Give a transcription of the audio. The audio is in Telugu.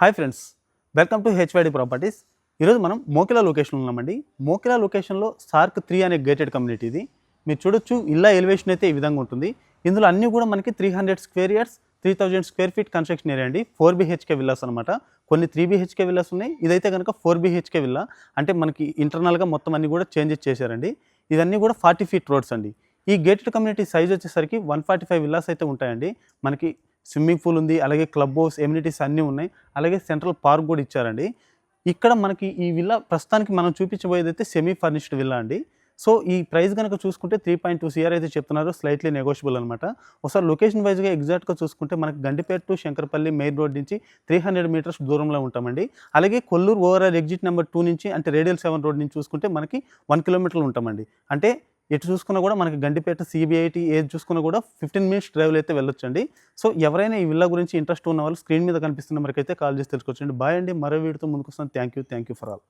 Hi friends, welcome to HYD properties. ఈరోజు మనం మోకిలా లొకేషన్లో ఉన్నామండి. మోకిలా లొకేషన్లో సార్క్ 3 అనే గేటెడ్ కమ్యూనిటీ ఇది. మీరు చూడొచ్చు, ఇళ్ళ ఎలివేషన్ అయితే ఈ విధంగా ఉంటుంది. ఇందులో అన్నీ కూడా మనకి 300 square yards, 3000 square feet construction area అండి. 4 BHK విల్లాస్ అనమాట. కొన్ని 3 BHK విల్లాస్ ఉన్నాయి. ఇదైతే కనుక 4 BHK విల్లా. అంటే మనకి ఇంటర్నల్గా మొత్తం అన్ని కూడా చేంజెస్ చేశారండి. ఇవన్నీ కూడా 40 ఫీట్ రోడ్స్ అండి. ఈ గేటెడ్ కమ్యూనిటీ సైజ్ వచ్చేసరికి 145 విల్లాస్ అయితే ఉంటాయండి. మనకి స్విమ్మింగ్ పూల్ ఉంది, అలాగే క్లబ్ హౌస్, ఎమ్యూనిటీస్ అన్నీ ఉన్నాయి. అలాగే సెంట్రల్ పార్క్ కూడా ఇచ్చారండి. ఇక్కడ మనకి ఈ విల్లా ప్రస్తుతానికి మనం చూపించబోయేదైతే సెమీ ఫర్నిష్డ్ విల్లా అండి. సో ఈ ప్రైస్ కనుక చూసుకుంటే 3.2 CR అయితే చెప్తున్నారు. స్లైట్లీ నెగోషియబుల్ అనమాట. ఒకసారి లొకేషన్ వైజ్గా ఎగ్జాక్ట్గా చూసుకుంటే మనకి Gandipet to Shankarpally main road నుంచి 300 మీటర్స్ దూరంలో ఉంటామండి. అలాగే కొల్లూరు ఓవరాల్ ఎగ్జిట్ నెంబర్ 2 నుంచి, అంటే రేడియల్ 7 రోడ్ నుంచి చూసుకుంటే మనకి 1 కిలోమీటర్లు ఉంటామండి. అంటే ఎటు చూసుకున్నా కూడా మనకి గండిపేట CBIT ఏది చూసుకున్నా కూడా 15 మినిట్స్ డ్రైవ్లో అయితే వెళ్ళొచ్చండి. సో ఎవరైనా ఈ విల్లా గురించి ఇంట్రెస్ట్ ఉన్న వాళ్ళు స్క్రీన్ మీద కనిపిస్తున్న మనకైతే కాల్ చేసి తెలుసుకోవచ్చండి. బాయ్ అండి. మరో వీడియోతో ముందుకు వస్తాను. Thank you for all.